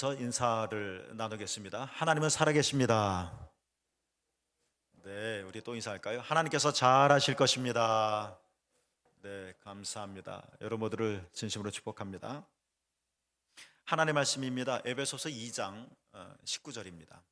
인사를 나누겠습니다. 하나님은 살아계십니다. 네, 우리 또 인사할까요? 하나님께서 잘하실 것입니다. 네, 감사합니다. 여러분 모두를 진심으로 축복합니다. 하나님의 말씀입니다. 에베소서 2장 19절입니다.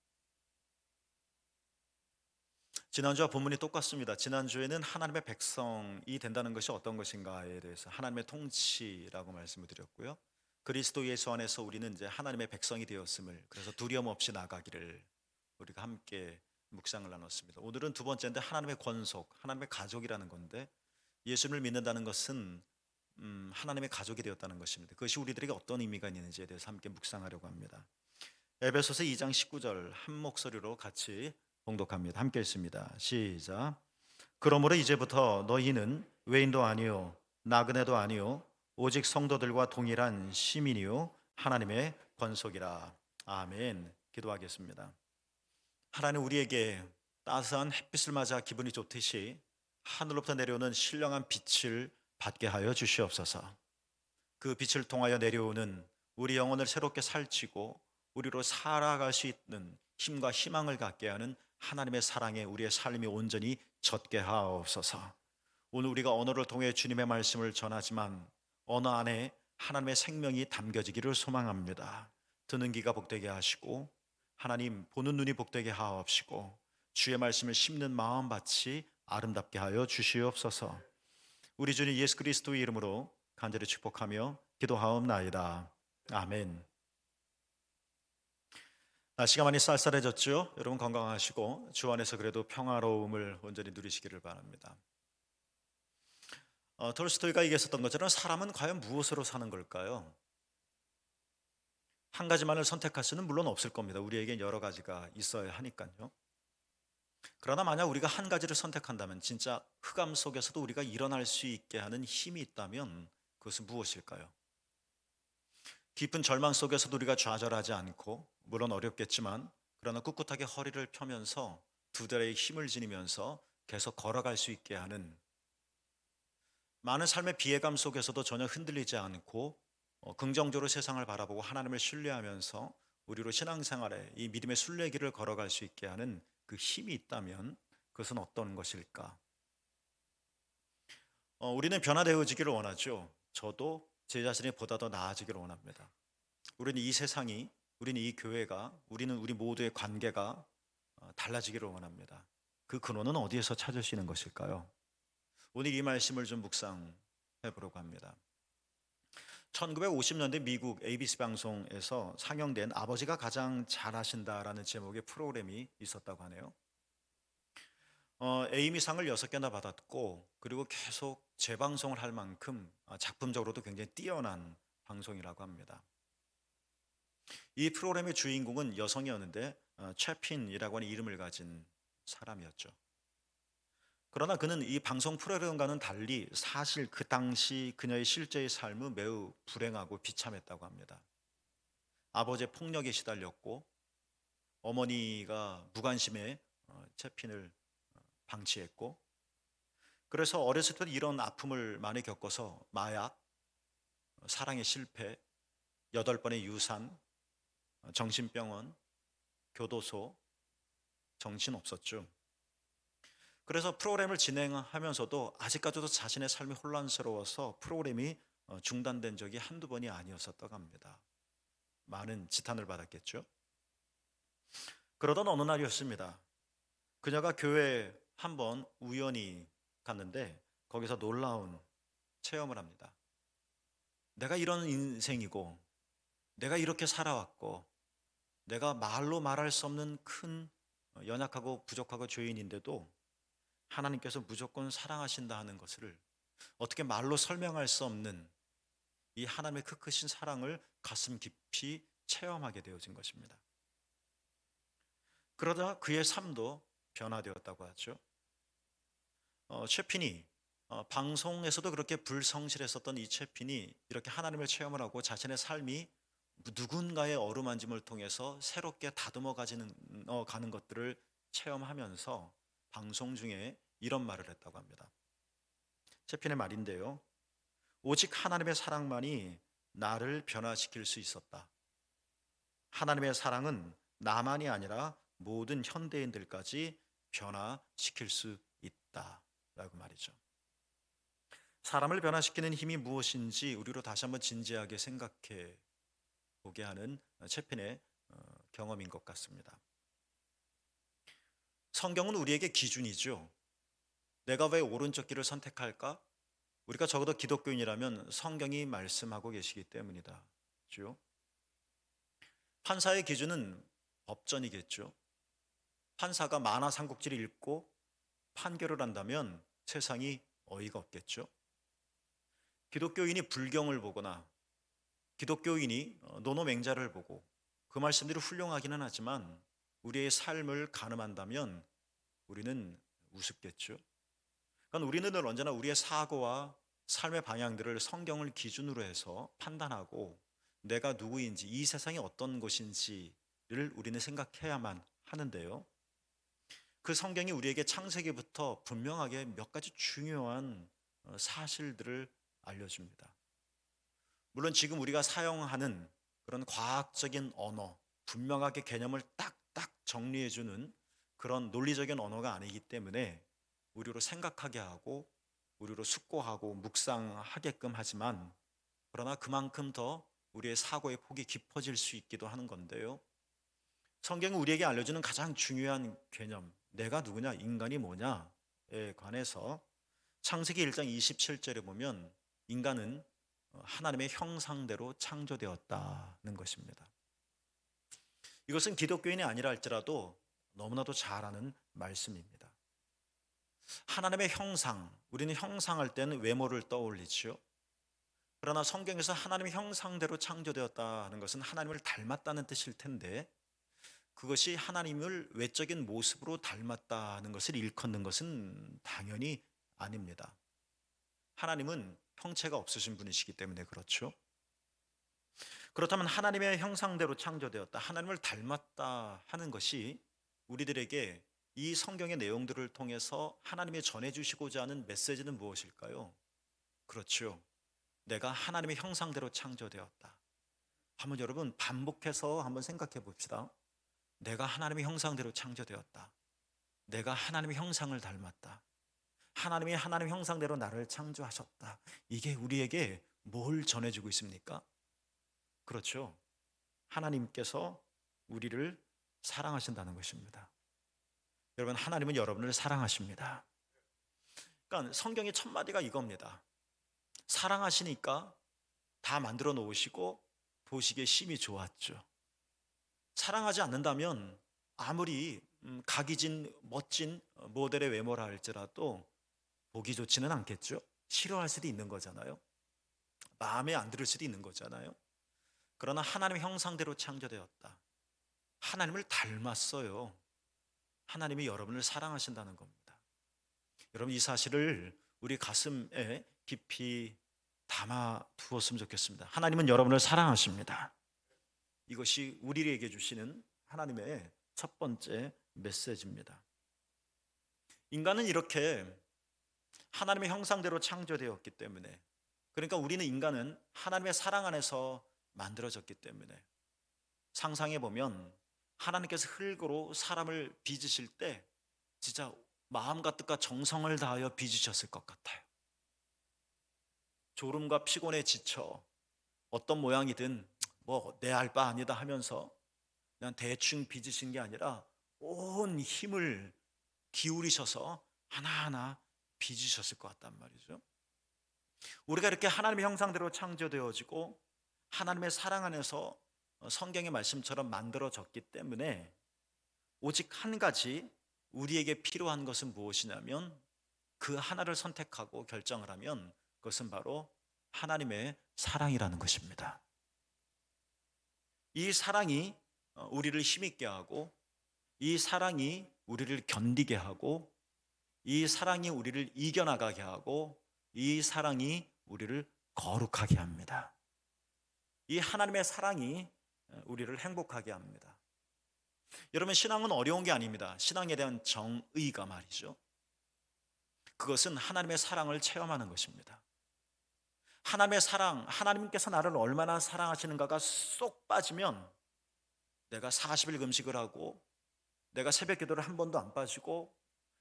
지난주와 본문이 똑같습니다. 지난주에는 하나님의 백성이 된다는 것이 어떤 것인가에 대해서 하나님의 통치라고 말씀을 드렸고요. 그리스도 예수 안에서 우리는 이제 하나님의 백성이 되었음을, 그래서 두려움 없이 나가기를 우리가 함께 묵상을 나눴습니다. 오늘은 두 번째인데 하나님의 권속, 하나님의 가족이라는 건데, 예수님을 믿는다는 것은 하나님의 가족이 되었다는 것입니다. 그것이 우리들에게 어떤 의미가 있는지에 대해서 함께 묵상하려고 합니다. 에베소서 2장 19절 한 목소리로 같이 봉독합니다. 함께 읽습니다. 시작. 그러므로 이제부터 너희는 외인도 아니요 나그네도 아니요 오직 성도들과 동일한 시민이요 하나님의 권속이라. 아멘. 기도하겠습니다. 하나님, 우리에게 따스한 햇빛을 맞아 기분이 좋듯이 하늘로부터 내려오는 신령한 빛을 받게 하여 주시옵소서. 그 빛을 통하여 내려오는 우리 영혼을 새롭게 살찌고 우리로 살아갈 수 있는 힘과 희망을 갖게 하는 하나님의 사랑에 우리의 삶이 온전히 젖게 하옵소서. 오늘 우리가 언어를 통해 주님의 말씀을 전하지만 언어 안에 하나님의 생명이 담겨지기를 소망합니다. 듣는 귀가 복되게 하시고 하나님 보는 눈이 복되게 하옵시고 주의 말씀을 심는 마음밭이 아름답게 하여 주시옵소서. 우리 주님 예수 그리스도의 이름으로 간절히 축복하며 기도하옵나이다. 아멘. 날씨가 많이 쌀쌀해졌죠? 여러분 건강하시고 주 안에서 그래도 평화로움을 온전히 누리시기를 바랍니다. 톨스토이가 얘기했었던 것처럼 사람은 과연 무엇으로 사는 걸까요? 한 가지만을 선택할 수는 물론 없을 겁니다. 우리에겐 여러 가지가 있어야 하니까요. 그러나 만약 우리가 한 가지를 선택한다면, 진짜 흑암 속에서도 우리가 일어날 수 있게 하는 힘이 있다면 그것은 무엇일까요? 깊은 절망 속에서도 우리가 좌절하지 않고, 물론 어렵겠지만 그러나 꿋꿋하게 허리를 펴면서 두 다리에 힘을 지니면서 계속 걸어갈 수 있게 하는, 많은 삶의 비애감 속에서도 전혀 흔들리지 않고 긍정적으로 세상을 바라보고 하나님을 신뢰하면서 우리로 신앙생활에 이 믿음의 순례길을 걸어갈 수 있게 하는 그 힘이 있다면 그것은 어떤 것일까? 우리는 변화되어지기를 원하죠. 저도 제 자신이 보다 더 나아지기를 원합니다. 우리는 이 세상이, 우리는 이 교회가, 우리는 우리 모두의 관계가 달라지기를 원합니다. 그 근원은 어디에서 찾을 수 있는 것일까요? 오늘 이 말씀을 좀 묵상해 보려고 합니다. 1950년대 미국 ABC 방송에서 상영된 아버지가 가장 잘하신다라는 제목의 프로그램이 있었다고 하네요. 에이미상을 6개나 받았고, 그리고 계속 재방송을 할 만큼 작품적으로도 굉장히 뛰어난 방송이라고 합니다. 이 프로그램의 주인공은 여성이었는데 채핀이라고 하는 이름을 가진 사람이었죠. 그러나 그는 이 방송 프로그램과는 달리 사실 그 당시 그녀의 실제의 삶은 매우 불행하고 비참했다고 합니다. 아버지의 폭력에 시달렸고, 어머니가 무관심에 채핀을 방치했고, 그래서 어렸을 때 이런 아픔을 많이 겪어서 마약, 사랑의 실패, 8번의 유산, 정신병원, 교도소, 정신없었죠. 그래서 프로그램을 진행하면서도 아직까지도 자신의 삶이 혼란스러워서 프로그램이 중단된 적이 한두 번이 아니었었다고 합니다. 많은 지탄을 받았겠죠. 그러던 어느 날이었습니다. 그녀가 교회에 한번 우연히 갔는데 거기서 놀라운 체험을 합니다. 내가 이런 인생이고, 내가 이렇게 살아왔고, 내가 말로 말할 수 없는 큰 연약하고 부족하고 죄인인데도 하나님께서 무조건 사랑하신다 하는 것을, 어떻게 말로 설명할 수 없는 이 하나님의 그 크신 사랑을 가슴 깊이 체험하게 되어진 것입니다. 그러다 그의 삶도 변화되었다고 하죠. 채핀이 방송에서도 그렇게 불성실했었던 이 채핀이 이렇게 하나님을 체험을 하고 자신의 삶이 누군가의 어루만짐을 통해서 새롭게 다듬어 가는 것들을 체험하면서 방송 중에 이런 말을 했다고 합니다. 채핀의 말인데요. 오직 하나님의 사랑만이 나를 변화시킬 수 있었다. 하나님의 사랑은 나만이 아니라 모든 현대인들까지 변화시킬 수 있다라고 말이죠. 사람을 변화시키는 힘이 무엇인지 우리로 다시 한번 진지하게 생각해 보게 하는 채핀의 경험인 것 같습니다. 성경은 우리에게 기준이죠. 내가 왜 오른쪽 길을 선택할까? 우리가 적어도 기독교인이라면 성경이 말씀하고 계시기 때문이다. 죠. 판사의 기준은 법전이겠죠. 판사가 만화 삼국지를 읽고 판결을 한다면 세상이 어이가 없겠죠. 기독교인이 불경을 보거나 기독교인이 노노맹자를 보고 그 말씀들이 훌륭하기는 하지만 우리의 삶을 가늠한다면 우리는 우습겠죠. 그러니까 우리는 늘 언제나 우리의 사고와 삶의 방향들을 성경을 기준으로 해서 판단하고 내가 누구인지 이 세상이 어떤 것인지를 우리는 생각해야만 하는데요. 그 성경이 우리에게 창세기부터 분명하게 몇 가지 중요한 사실들을 알려줍니다. 물론 지금 우리가 사용하는 그런 과학적인 언어, 분명하게 개념을 딱딱 정리해주는 그런 논리적인 언어가 아니기 때문에 우리로 생각하게 하고 우리로 숙고하고 묵상하게끔 하지만 그러나 그만큼 더 우리의 사고의 폭이 깊어질 수 있기도 하는 건데요. 성경이 우리에게 알려주는 가장 중요한 개념, 내가 누구냐, 인간이 뭐냐에 관해서 창세기 1장 27절에 보면 인간은 하나님의 형상대로 창조되었다는 것입니다. 이것은 기독교인이 아니라 할지라도 너무나도 잘 아는 말씀입니다. 하나님의 형상, 우리는 형상할 때는 외모를 떠올리죠. 그러나 성경에서 하나님의 형상대로 창조되었다는 것은 하나님을 닮았다는 뜻일 텐데 그것이 하나님을 외적인 모습으로 닮았다는 것을 일컫는 것은 당연히 아닙니다. 하나님은 형체가 없으신 분이시기 때문에 그렇죠. 그렇다면 하나님의 형상대로 창조되었다, 하나님을 닮았다 하는 것이 우리들에게 이 성경의 내용들을 통해서 하나님이 전해주시고자 하는 메시지는 무엇일까요? 그렇죠. 내가 하나님의 형상대로 창조되었다. 한번 여러분 반복해서 한번 생각해 봅시다. 내가 하나님의 형상대로 창조되었다. 내가 하나님의 형상을 닮았다. 하나님이 하나님의 형상대로 나를 창조하셨다. 이게 우리에게 뭘 전해주고 있습니까? 그렇죠. 하나님께서 우리를 사랑하신다는 것입니다. 여러분, 하나님은 여러분을 사랑하십니다. 그러니까 성경의 첫 마디가 이겁니다. 사랑하시니까 다 만들어 놓으시고 보시기에 심히 좋았죠. 사랑하지 않는다면 아무리 각이진 멋진 모델의 외모라 할지라도 보기 좋지는 않겠죠. 싫어할 수도 있는 거잖아요. 마음에 안 들을 수도 있는 거잖아요. 그러나 하나님의 형상대로 창조되었다. 하나님을 닮았어요. 하나님이 여러분을 사랑하신다는 겁니다. 여러분, 이 사실을 우리 가슴에 깊이 담아 두었으면 좋겠습니다. 하나님은 여러분을 사랑하십니다. 이것이 우리에게 주시는 하나님의 첫 번째 메시지입니다. 인간은 이렇게 하나님의 형상대로 창조되었기 때문에, 그러니까 우리는 인간은 하나님의 사랑 안에서 만들어졌기 때문에 상상해 보면 하나님께서 흙으로 사람을 빚으실 때 진짜 마음과 뜻과 정성을 다하여 빚으셨을 것 같아요. 졸음과 피곤에 지쳐 어떤 모양이든 뭐 내 알 바 아니다 하면서 그냥 대충 빚으신 게 아니라 온 힘을 기울이셔서 하나하나 빚으셨을 것 같단 말이죠. 우리가 이렇게 하나님의 형상대로 창조되어지고 하나님의 사랑 안에서 성경의 말씀처럼 만들어졌기 때문에 오직 한 가지 우리에게 필요한 것은 무엇이냐면 그 하나를 선택하고 결정을 하면 그것은 바로 하나님의 사랑이라는 것입니다. 이 사랑이 우리를 힘있게 하고, 이 사랑이 우리를 견디게 하고, 이 사랑이 우리를 이겨나가게 하고, 이 사랑이 우리를 거룩하게 합니다. 이 하나님의 사랑이 우리를 행복하게 합니다. 여러분, 신앙은 어려운 게 아닙니다. 신앙에 대한 정의가 말이죠. 그것은 하나님의 사랑을 체험하는 것입니다. 하나님의 사랑, 하나님께서 나를 얼마나 사랑하시는가가 쏙 빠지면 내가 40일 금식을 하고 내가 새벽 기도를 한 번도 안 빠지고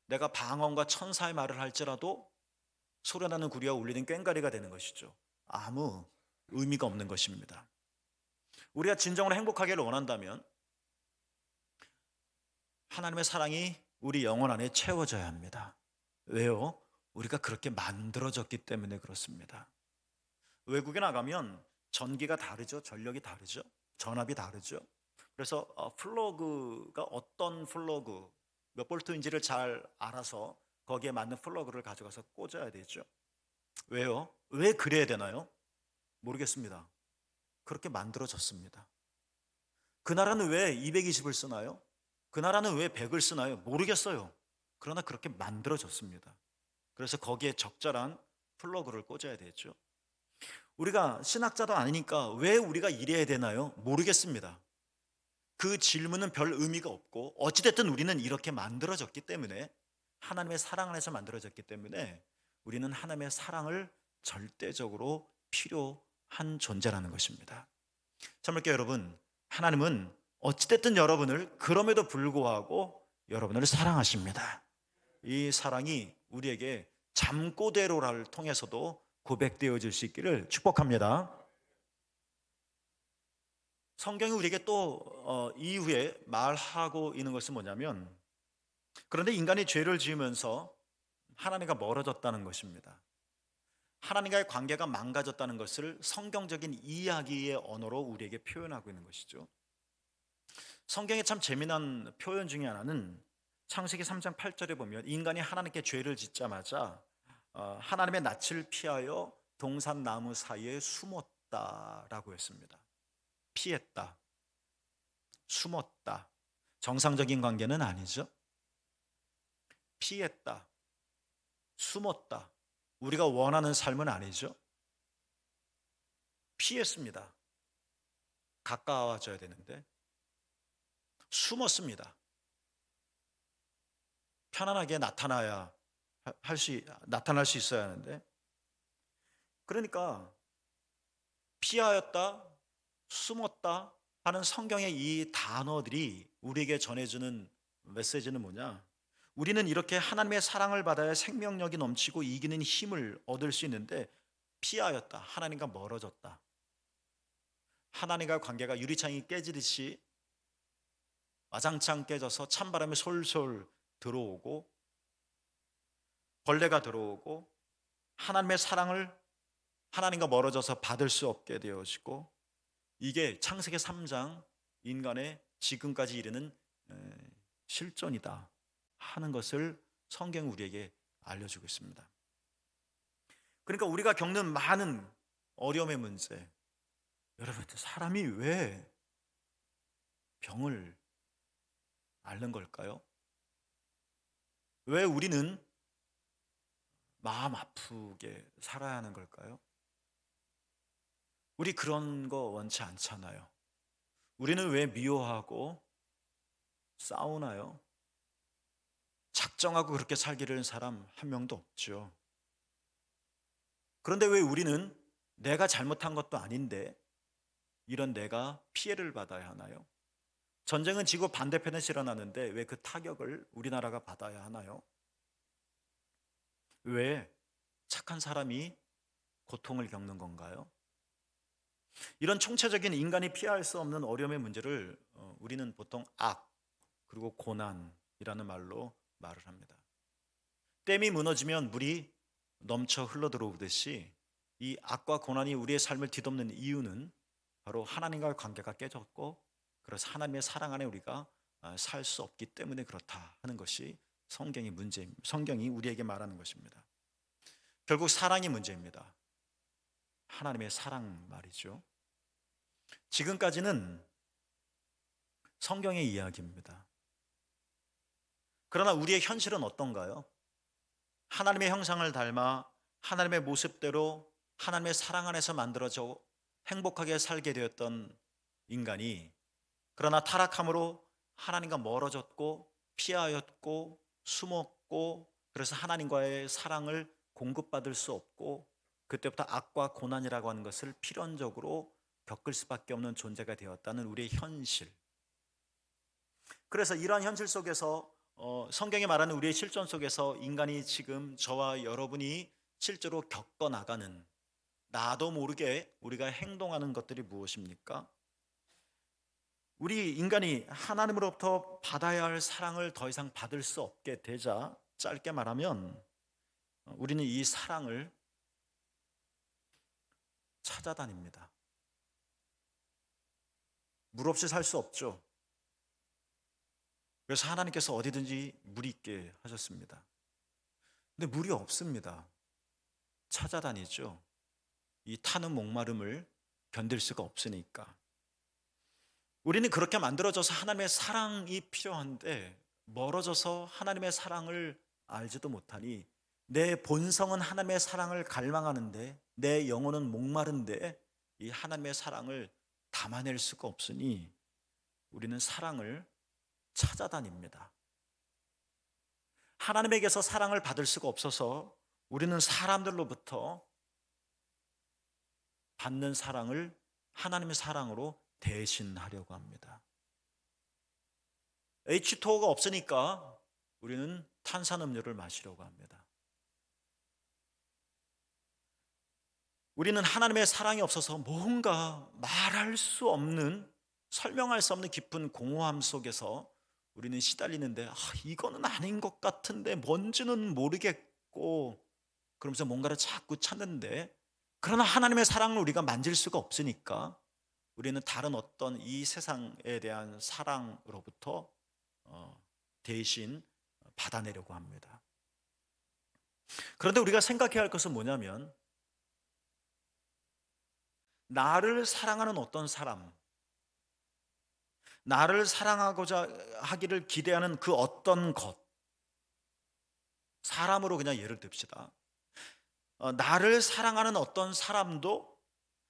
내가 방언과 천사의 말을 할지라도 소리나는 구리와 울리는 꽹과리가 되는 것이죠. 아무 의미가 없는 것입니다. 우리가 진정으로 행복하기를 원한다면 하나님의 사랑이 우리 영혼 안에 채워져야 합니다. 왜요? 우리가 그렇게 만들어졌기 때문에 그렇습니다. 외국에 나가면 전기가 다르죠. 전력이 다르죠. 전압이 다르죠. 그래서 플러그가 어떤 플러그 몇 볼트인지를 잘 알아서 거기에 맞는 플러그를 가져가서 꽂아야 되죠. 왜요? 왜 그래야 되나요? 모르겠습니다. 그렇게 만들어졌습니다. 그 나라는 왜 220을 쓰나요? 그 나라는 왜 100을 쓰나요? 모르겠어요. 그러나 그렇게 만들어졌습니다. 그래서 거기에 적절한 플러그를 꽂아야 되죠. 우리가 신학자도 아니니까 왜 우리가 이래야 되나요? 모르겠습니다. 그 질문은 별 의미가 없고 어찌됐든 우리는 이렇게 만들어졌기 때문에 하나님의 사랑 안에서 만들어졌기 때문에 우리는 하나님의 사랑을 절대적으로 필요한 존재라는 것입니다. 참을게 여러분, 하나님은 어찌됐든 여러분을 그럼에도 불구하고 여러분을 사랑하십니다. 이 사랑이 우리에게 잠꼬대로를 통해서도 고백되어질 수 있기를 축복합니다. 성경이 우리에게 또 이후에 말하고 있는 것은 뭐냐면, 그런데 인간이 죄를 지으면서 하나님과 멀어졌다는 것입니다. 하나님과의 관계가 망가졌다는 것을 성경적인 이야기의 언어로 우리에게 표현하고 있는 것이죠. 성경의 참 재미난 표현 중에 하나는 창세기 3장 8절에 보면 인간이 하나님께 죄를 짓자마자 하나님의 낯을 피하여 동산 나무 사이에 숨었다라고 했습니다. 피했다, 숨었다. 정상적인 관계는 아니죠. 피했다, 숨었다. 우리가 원하는 삶은 아니죠. 피했습니다. 가까워져야 되는데 숨었습니다. 편안하게 나타날 수 있어야 하는데, 그러니까 피하였다, 숨었다 하는 성경의 이 단어들이 우리에게 전해주는 메시지는 뭐냐? 우리는 이렇게 하나님의 사랑을 받아야 생명력이 넘치고 이기는 힘을 얻을 수 있는데 피하였다, 하나님과 멀어졌다. 하나님과 관계가 유리창이 깨지듯이 와장창 깨져서 찬바람이 솔솔 들어오고 벌레가 들어오고 하나님의 사랑을 하나님과 멀어져서 받을 수 없게 되어지고, 이게 창세기 3장 인간의 지금까지 이르는 실존이다 하는 것을 성경이 우리에게 알려주고 있습니다. 그러니까 우리가 겪는 많은 어려움의 문제, 여러분, 사람이 왜 병을 앓는 걸까요? 왜 우리는 마음 아프게 살아야 하는 걸까요? 우리 그런 거 원치 않잖아요. 우리는 왜 미워하고 싸우나요? 작정하고 그렇게 살기를 사람 한 명도 없죠. 그런데 왜 우리는 내가 잘못한 것도 아닌데 이런 내가 피해를 받아야 하나요? 전쟁은 지구 반대편에서 일어나는데 왜 그 타격을 우리나라가 받아야 하나요? 왜 착한 사람이 고통을 겪는 건가요? 이런 총체적인 인간이 피할 수 없는 어려움의 문제를 우리는 보통 악 그리고 고난이라는 말로 말을 합니다. 댐이 무너지면 물이 넘쳐 흘러들어오듯이 이 악과 고난이 우리의 삶을 뒤덮는 이유는 바로 하나님과의 관계가 깨졌고, 그래서 하나님의 사랑 안에 우리가 살 수 없기 때문에 그렇다 하는 것이 성경의 문제입니다. 성경이 우리에게 말하는 것입니다. 결국 사랑이 문제입니다. 하나님의 사랑 말이죠. 지금까지는 성경의 이야기입니다. 그러나 우리의 현실은 어떤가요? 하나님의 형상을 닮아 하나님의 모습대로 하나님의 사랑 안에서 만들어져 행복하게 살게 되었던 인간이, 그러나 타락함으로 하나님과 멀어졌고 피하였고 숨었고, 그래서 하나님과의 사랑을 공급받을 수 없고, 그때부터 악과 고난이라고 하는 것을 필연적으로 겪을 수밖에 없는 존재가 되었다는 우리의 현실, 그래서 이러한 현실 속에서 성경이 말하는 우리의 실존 속에서 인간이 지금 저와 여러분이 실제로 겪어 나가는, 나도 모르게 우리가 행동하는 것들이 무엇입니까? 우리 인간이 하나님으로부터 받아야 할 사랑을 더 이상 받을 수 없게 되자, 짧게 말하면 우리는 이 사랑을 찾아다닙니다. 물 없이 살 수 없죠. 그래서 하나님께서 어디든지 물이 있게 하셨습니다. 근데 물이 없습니다. 찾아다니죠. 이 타는 목마름을 견딜 수가 없으니까. 우리는 그렇게 만들어져서 하나님의 사랑이 필요한데 멀어져서 하나님의 사랑을 알지도 못하니, 내 본성은 하나님의 사랑을 갈망하는데 내 영혼은 목마른데 이 하나님의 사랑을 담아낼 수가 없으니 우리는 사랑을 찾아다닙니다. 하나님에게서 사랑을 받을 수가 없어서 우리는 사람들로부터 받는 사랑을 하나님의 사랑으로 대신하려고 합니다. H2O가 없으니까 우리는 탄산음료를 마시려고 합니다. 우리는 하나님의 사랑이 없어서 뭔가 말할 수 없는, 설명할 수 없는 깊은 공허함 속에서 우리는 시달리는데, 이거는 아닌 것 같은데 뭔지는 모르겠고, 그러면서 뭔가를 자꾸 찾는데, 그러나 하나님의 사랑을 우리가 만질 수가 없으니까 우리는 다른 어떤 이 세상에 대한 사랑으로부터 대신 받아내려고 합니다. 그런데 우리가 생각해야 할 것은 뭐냐면, 나를 사랑하는 어떤 사람, 나를 사랑하고자 하기를 기대하는 그 어떤 것, 사람으로 그냥 예를 듭시다. 나를 사랑하는 어떤 사람도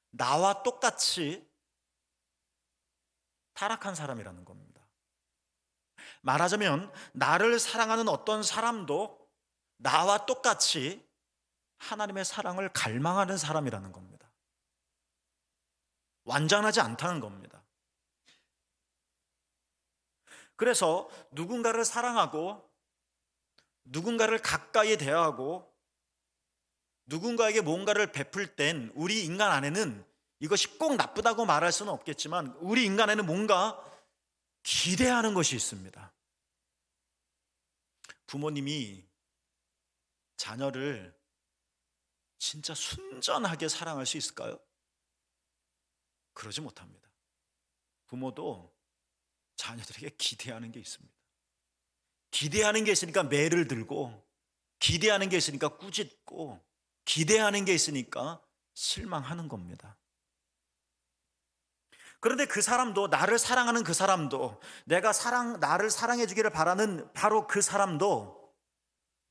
나와 똑같이 타락한 사람이라는 겁니다. 말하자면 나를 사랑하는 어떤 사람도 나와 똑같이 하나님의 사랑을 갈망하는 사람이라는 겁니다. 완전하지 않다는 겁니다. 그래서 누군가를 사랑하고 누군가를 가까이 대하고 누군가에게 뭔가를 베풀 땐 우리 인간 안에는, 이것이 꼭 나쁘다고 말할 수는 없겠지만 우리 인간 안에는 뭔가 기대하는 것이 있습니다. 부모님이 자녀를 진짜 순전하게 사랑할 수 있을까요? 그러지 못합니다. 부모도 자녀들에게 기대하는 게 있습니다. 기대하는 게 있으니까 매를 들고, 기대하는 게 있으니까 꾸짖고, 기대하는 게 있으니까 실망하는 겁니다. 그런데 그 사람도, 나를 사랑하는 그 사람도, 나를 사랑해 주기를 바라는 바로 그 사람도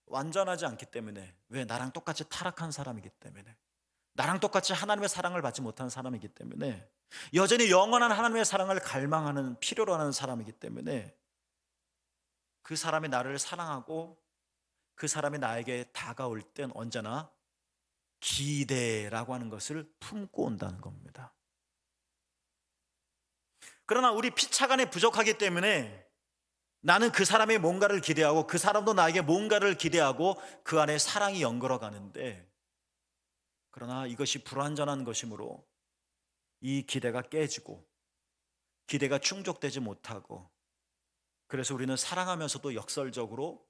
완전하지 않기 때문에, 왜? 나랑 똑같이 타락한 사람이기 때문에, 나랑 똑같이 하나님의 사랑을 받지 못한 사람이기 때문에, 여전히 영원한 하나님의 사랑을 갈망하는, 필요로 하는 사람이기 때문에 그 사람이 나를 사랑하고 그 사람이 나에게 다가올 땐 언제나 기대라고 하는 것을 품고 온다는 겁니다. 그러나 우리 피차간에 부족하기 때문에 나는 그 사람의 뭔가를 기대하고 그 사람도 나에게 뭔가를 기대하고 그 안에 사랑이 연걸어 가는데, 그러나 이것이 불완전한 것이므로 이 기대가 깨지고 기대가 충족되지 못하고, 그래서 우리는 사랑하면서도 역설적으로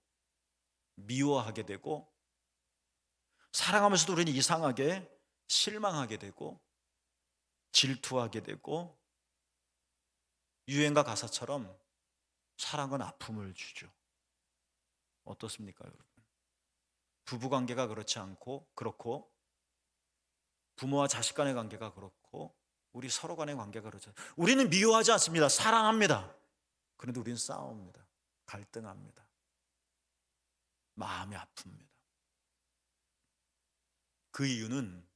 미워하게 되고, 사랑하면서도 우리는 이상하게 실망하게 되고 질투하게 되고, 유행가 가사처럼 사랑은 아픔을 주죠. 어떻습니까, 여러분? 부부관계가 그렇고 부모와 자식 간의 관계가 그렇고 우리 서로 간의 관계가 그렇죠. 우리는 미워하지 않습니다. 사랑합니다. 그런데 우리는 싸웁니다. 갈등합니다. 마음이 아픕니다. 그 이유는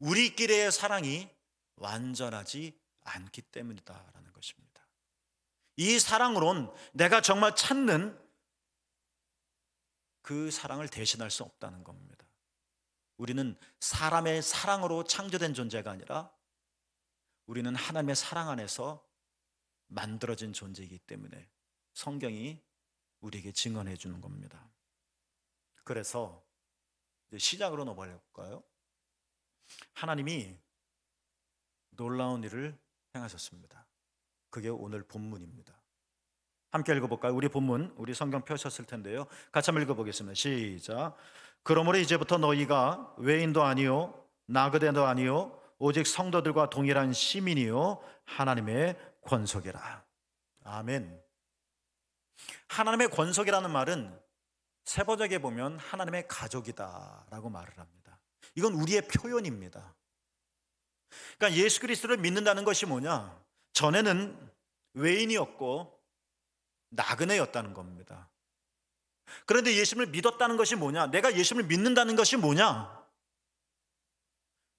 우리끼리의 사랑이 완전하지 않기 때문이다라는 것입니다. 이 사랑으론 내가 정말 찾는 그 사랑을 대신할 수 없다는 겁니다. 우리는 사람의 사랑으로 창조된 존재가 아니라 우리는 하나님의 사랑 안에서 만들어진 존재이기 때문에 성경이 우리에게 증언해 주는 겁니다. 그래서 이제 시작으로 넘어갈까요? 하나님이 놀라운 일을 행하셨습니다. 그게 오늘 본문입니다. 함께 읽어볼까요? 우리 본문, 우리 성경 펴셨을 텐데요. 같이 한번 읽어보겠습니다. 시작. 그러므로 이제부터 너희가 외인도 아니요 나그네도 아니요 오직 성도들과 동일한 시민이요 하나님의 권속이라. 아멘. 하나님의 권속이라는 말은 세번역에 보면 하나님의 가족이다라고 말을 합니다. 이건 우리의 표현입니다. 그러니까 예수 그리스도를 믿는다는 것이 뭐냐? 전에는 외인이었고 나그네였다는 겁니다. 그런데 예수님을 믿었다는 것이 뭐냐? 내가 예수님을 믿는다는 것이 뭐냐?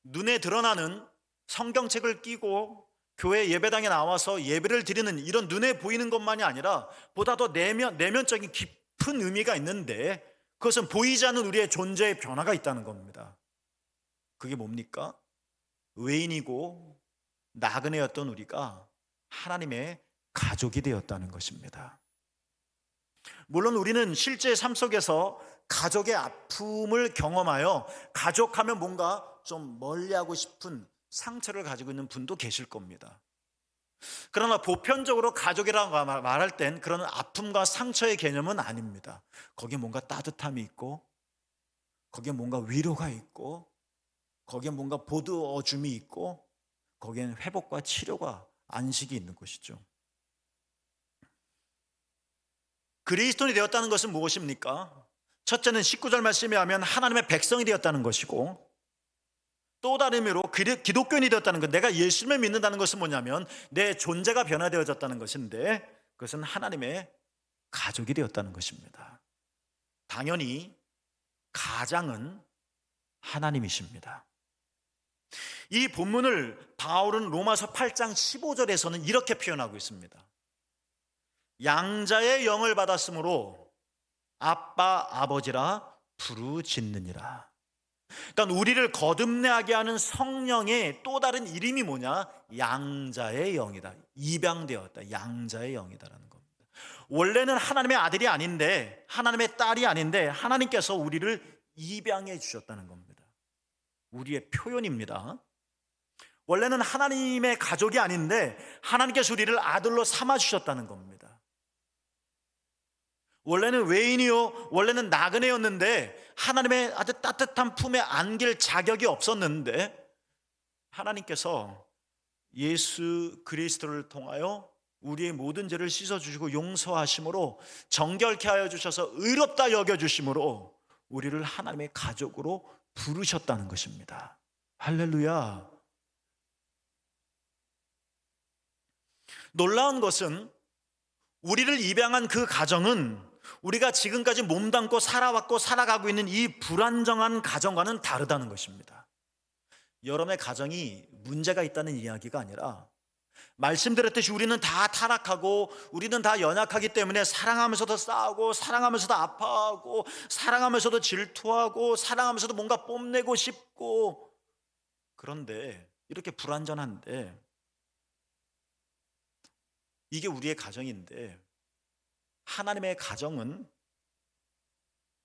눈에 드러나는 성경책을 끼고 교회 예배당에 나와서 예배를 드리는 이런 눈에 보이는 것만이 아니라 보다 더 내면적인 깊은 의미가 있는데, 그것은 보이지 않는 우리의 존재의 변화가 있다는 겁니다. 그게 뭡니까? 외인이고 나그네였던 우리가 하나님의 가족이 되었다는 것입니다. 물론 우리는 실제 삶 속에서 가족의 아픔을 경험하여 가족하면 뭔가 좀 멀리하고 싶은 상처를 가지고 있는 분도 계실 겁니다. 그러나 보편적으로 가족이라고 말할 땐 그런 아픔과 상처의 개념은 아닙니다. 거기에 뭔가 따뜻함이 있고, 거기에 뭔가 위로가 있고, 거기에 뭔가 보듬어줌이 있고, 거기에는 회복과 치료가 안식이 있는 것이죠. 그리스도인이 되었다는 것은 무엇입니까? 첫째는 19절 말씀에 하면 하나님의 백성이 되었다는 것이고, 또 다른 의미로 기독교인이 되었다는 것, 내가 예수님을 믿는다는 것은 뭐냐면 내 존재가 변화되어졌다는 것인데, 그것은 하나님의 가족이 되었다는 것입니다. 당연히 가장은 하나님이십니다. 이 본문을 바울은 로마서 8장 15절에서는 이렇게 표현하고 있습니다. 양자의 영을 받았으므로 아빠 아버지라 부르짖느니라. 그러니까 우리를 거듭나게 하는 성령의 또 다른 이름이 뭐냐? 양자의 영이다. 입양되었다. 양자의 영이다라는 겁니다. 원래는 하나님의 아들이 아닌데, 하나님의 딸이 아닌데 하나님께서 우리를 입양해 주셨다는 겁니다. 우리의 표현입니다. 원래는 하나님의 가족이 아닌데 하나님께서 우리를 아들로 삼아 주셨다는 겁니다. 원래는 외인이요, 원래는 나그네였는데 하나님의 아주 따뜻한 품에 안길 자격이 없었는데 하나님께서 예수 그리스도를 통하여 우리의 모든 죄를 씻어주시고 용서하심으로 정결케 하여 주셔서 의롭다 여겨주심으로 우리를 하나님의 가족으로 부르셨다는 것입니다. 할렐루야. 놀라운 것은 우리를 입양한 그 가정은 우리가 지금까지 몸담고 살아왔고 살아가고 있는 이 불안정한 가정과는 다르다는 것입니다. 여러분의 가정이 문제가 있다는 이야기가 아니라, 말씀드렸듯이 우리는 다 타락하고 우리는 다 연약하기 때문에 사랑하면서도 싸우고 사랑하면서도 아파하고 사랑하면서도 질투하고 사랑하면서도 뭔가 뽐내고 싶고, 그런데 이렇게 불완전한데 이게 우리의 가정인데 하나님의 가정은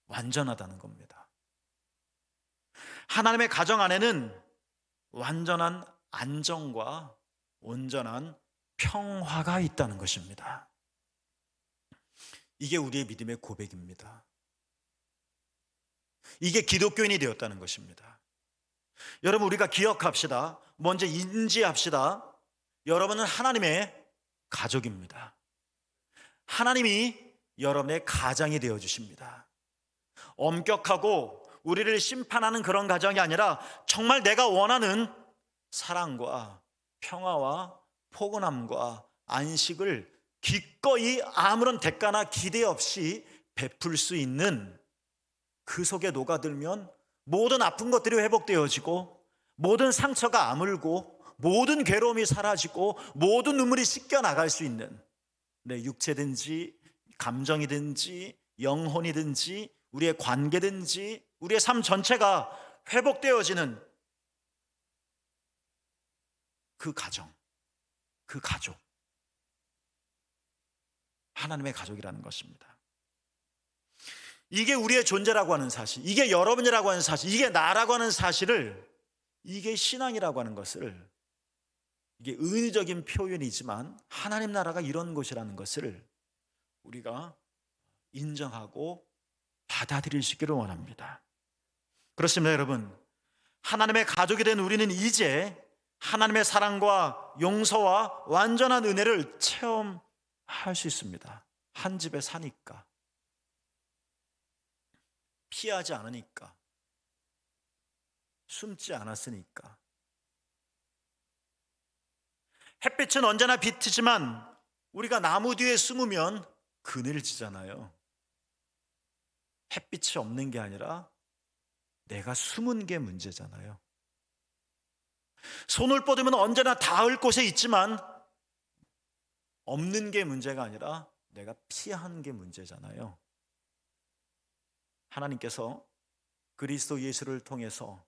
완전하다는 겁니다. 하나님의 가정 안에는 완전한 안정과 온전한 평화가 있다는 것입니다. 이게 우리의 믿음의 고백입니다. 이게 기독교인이 되었다는 것입니다. 여러분, 우리가 기억합시다. 먼저 인지합시다. 여러분은 하나님의 가족입니다. 하나님이 여러분의 가장이 되어주십니다. 엄격하고 우리를 심판하는 그런 가정이 아니라 정말 내가 원하는 사랑과 평화와 포근함과 안식을 기꺼이 아무런 대가나 기대 없이 베풀 수 있는, 그 속에 녹아들면 모든 아픈 것들이 회복되어지고 모든 상처가 아물고 모든 괴로움이 사라지고 모든 눈물이 씻겨나갈 수 있는, 내 육체든지 감정이든지 영혼이든지 우리의 관계든지 우리의 삶 전체가 회복되어지는 그 가정, 그 가족. 하나님의 가족이라는 것입니다. 이게 우리의 존재라고 하는 사실, 이게 여러분이라고 하는 사실, 이게 나라고 하는 사실을, 이게 신앙이라고 하는 것을, 이게 은유적인 표현이지만 하나님 나라가 이런 곳이라는 것을 우리가 인정하고 받아들일 수 있기를 원합니다. 그렇습니다, 여러분. 하나님의 가족이 된 우리는 이제 하나님의 사랑과 용서와 완전한 은혜를 체험할 수 있습니다. 한 집에 사니까, 피하지 않으니까, 숨지 않았으니까. 햇빛은 언제나 비치지만 우리가 나무 뒤에 숨으면 그늘지잖아요. 햇빛이 없는 게 아니라 내가 숨은 게 문제잖아요. 손을 뻗으면 언제나 닿을 곳에 있지만 없는 게 문제가 아니라 내가 피한 게 문제잖아요. 하나님께서 그리스도 예수를 통해서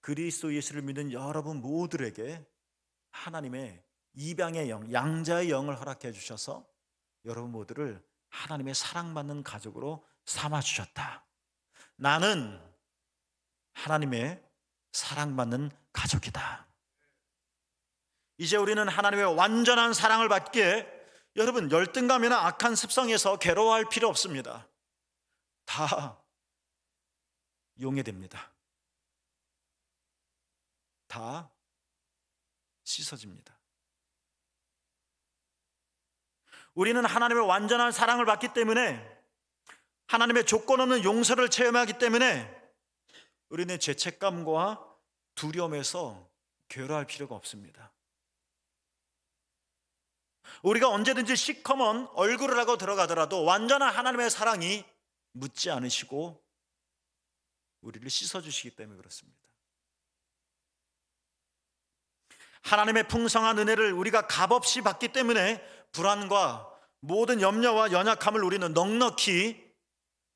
그리스도 예수를 믿는 여러분 모두에게 하나님의 입양의 영, 양자의 영을 허락해 주셔서 여러분 모두를 하나님의 사랑받는 가족으로 삼아 주셨다. 나는 하나님의 사랑받는 가족이다. 이제 우리는 하나님의 완전한 사랑을 받기에 여러분 열등감이나 악한 습성에서 괴로워할 필요 없습니다. 다 용해됩니다. 다 씻어집니다. 우리는 하나님의 완전한 사랑을 받기 때문에, 하나님의 조건 없는 용서를 체험하기 때문에 우리는 죄책감과 두려움에서 괴로워할 필요가 없습니다. 우리가 언제든지 시커먼 얼굴을 하고 들어가더라도 완전한 하나님의 사랑이 묻지 않으시고 우리를 씻어주시기 때문에 그렇습니다. 하나님의 풍성한 은혜를 우리가 값없이 받기 때문에 불안과 모든 염려와 연약함을 우리는 넉넉히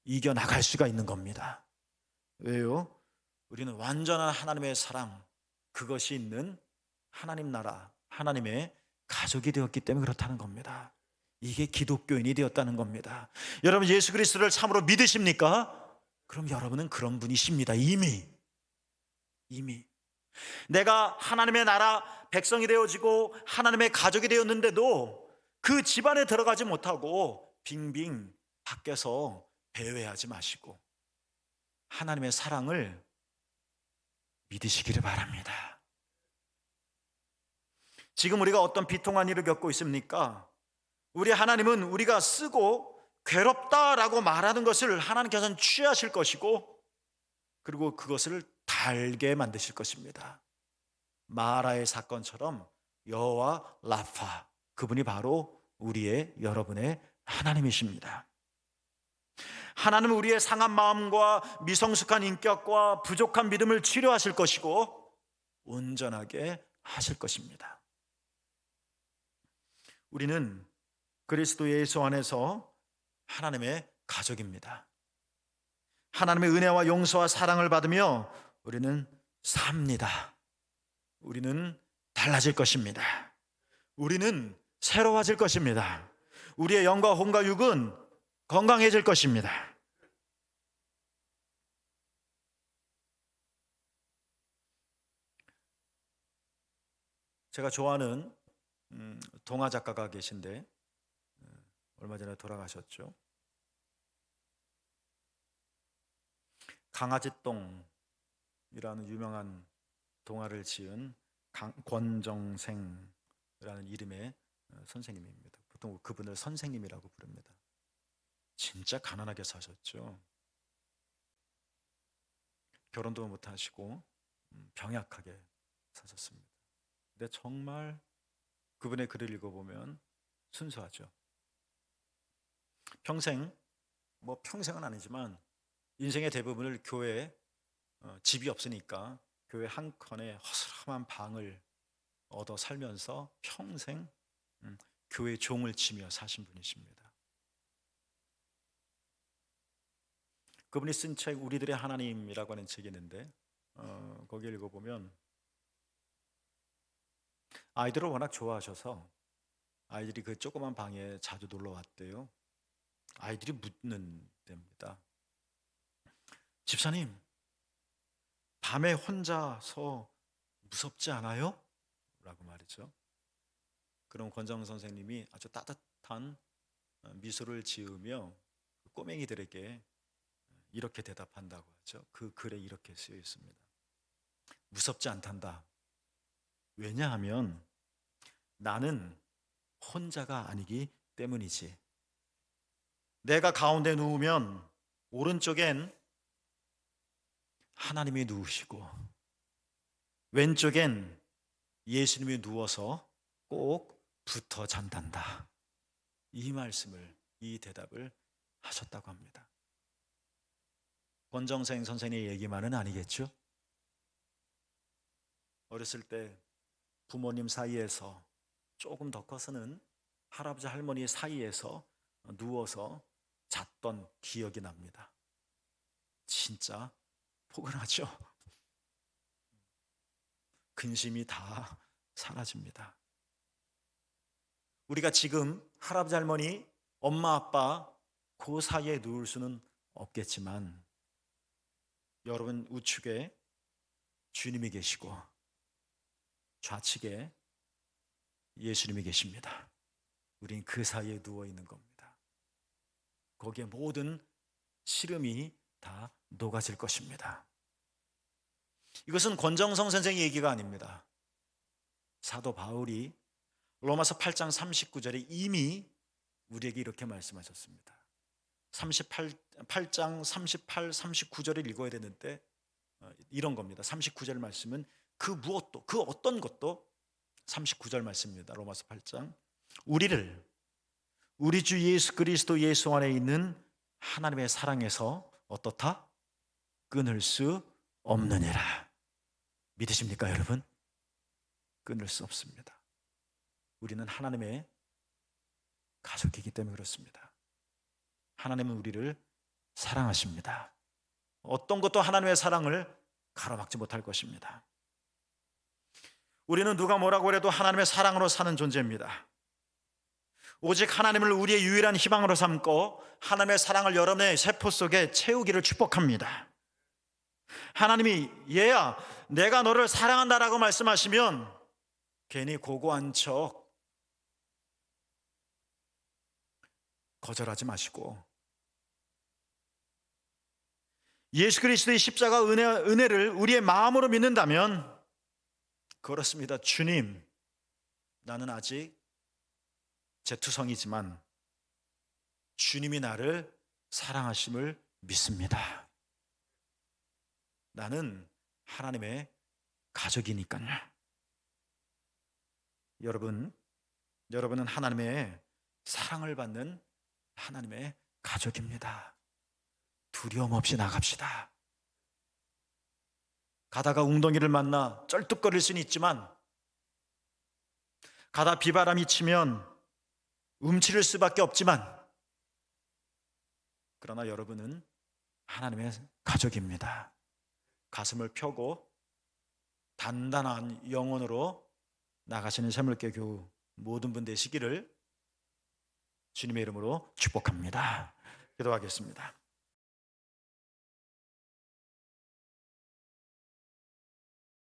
이겨나갈 수가 있는 겁니다. 왜요? 우리는 완전한 하나님의 사랑, 그것이 있는 하나님 나라, 하나님의 가족이 되었기 때문에 그렇다는 겁니다. 이게 기독교인이 되었다는 겁니다. 여러분 예수 그리스도를 참으로 믿으십니까? 그럼 여러분은 그런 분이십니다. 이미 내가 하나님의 나라 백성이 되어지고 하나님의 가족이 되었는데도 그 집안에 들어가지 못하고 빙빙 밖에서 배회하지 마시고 하나님의 사랑을 믿으시기를 바랍니다. 지금 우리가 어떤 비통한 일을 겪고 있습니까? 우리 하나님은 우리가 쓰고 괴롭다라고 말하는 것을 하나님께서는 취하실 것이고, 그리고 그것을 달게 만드실 것입니다. 마라의 사건처럼 여호와 라파, 그분이 바로 우리의 여러분의 하나님이십니다. 하나님은 우리의 상한 마음과 미성숙한 인격과 부족한 믿음을 치료하실 것이고 온전하게 하실 것입니다. 우리는 그리스도 예수 안에서 하나님의 가족입니다. 하나님의 은혜와 용서와 사랑을 받으며 우리는 삽니다. 우리는 달라질 것입니다. 우리는 새로워질 것입니다. 우리의 영과 혼과 육은 건강해질 것입니다. 제가 좋아하는 동화 작가가 계신데 얼마 전에 돌아가셨죠. 강아지똥이라는 유명한 동화를 지은 권정생이라는 이름의 선생님입니다. 보통 그분을 선생님이라고 부릅니다. 진짜 가난하게 사셨죠. 결혼도 못하시고 병약하게 사셨습니다. 근데 정말 그분의 글을 읽어보면 순수하죠. 평생은 아니지만 인생의 대부분을 교회에, 집이 없으니까 교회 한 켠에 허스름한 방을 얻어 살면서 평생 교회 종을 치며 사신 분이십니다. 그분이 쓴 책 우리들의 하나님이라고 하는 책이 있는데 거기 읽어보면 아이들을 워낙 좋아하셔서 아이들이 그 조그만 방에 자주 놀러 왔대요. 아이들이 묻는 데입니다. 집사님, 밤에 혼자서 무섭지 않아요? 라고 말이죠. 그럼 권정 선생님이 아주 따뜻한 미소를 지으며 꼬맹이들에게 이렇게 대답한다고 하죠. 그 글에 이렇게 쓰여 있습니다. 무섭지 않단다. 왜냐하면 나는 혼자가 아니기 때문이지. 내가 가운데 누우면 오른쪽엔 하나님이 누우시고 왼쪽엔 예수님이 누워서 꼭 붙어 잔단다. 이 말씀을, 이 대답을 하셨다고 합니다. 권정생 선생의 얘기만은 아니겠죠? 어렸을 때 부모님 사이에서 조금 더 커서는 할아버지 할머니 사이에서 누워서 잤던 기억이 납니다. 진짜 포근하죠? 근심이 다 사라집니다. 우리가 지금 할아버지 할머니, 엄마 아빠 그 사이에 누울 수는 없겠지만 여러분 우측에 주님이 계시고 좌측에 예수님이 계십니다. 우린 그 사이에 누워 있는 겁니다. 거기에 모든 시름이 다 녹아질 것입니다. 이것은 권정성 선생의 얘기가 아닙니다. 사도 바울이 로마서 8장 39절에 이미 우리에게 이렇게 말씀하셨습니다. 8장 38, 39절을 읽어야 되는데 이런 겁니다. 39절 말씀은 그 무엇도, 그 어떤 것도 39절 말씀입니다. 로마서 8장. 우리를 우리 주 예수 그리스도 예수 안에 있는 하나님의 사랑에서 어떻다? 끊을 수 없느니라. 믿으십니까, 여러분? 끊을 수 없습니다. 우리는 하나님의 가족이기 때문에 그렇습니다. 하나님은 우리를 사랑하십니다. 어떤 것도 하나님의 사랑을 가로막지 못할 것입니다. 우리는 누가 뭐라고 해도 하나님의 사랑으로 사는 존재입니다. 오직 하나님을 우리의 유일한 희망으로 삼고 하나님의 사랑을 여러분의 세포 속에 채우기를 축복합니다. 하나님이 얘야 내가 너를 사랑한다라고 말씀하시면 괜히 고고한 척 거절하지 마시고 예수 그리스도의 십자가 은혜를 우리의 마음으로 믿는다면 그렇습니다. 주님, 나는 아직 제투성이지만 주님이 나를 사랑하심을 믿습니다. 나는 하나님의 가족이니까요. 여러분은 하나님의 사랑을 받는 하나님의 가족입니다. 두려움 없이 나갑시다. 가다가 웅덩이를 만나 쩔뚝거릴 수는 있지만 가다 비바람이 치면 움츠릴 수밖에 없지만 그러나 여러분은 하나님의 가족입니다. 가슴을 펴고 단단한 영혼으로 나가시는 새물개 교우 모든 분 되시기를 주님의 이름으로 축복합니다. 기도하겠습니다.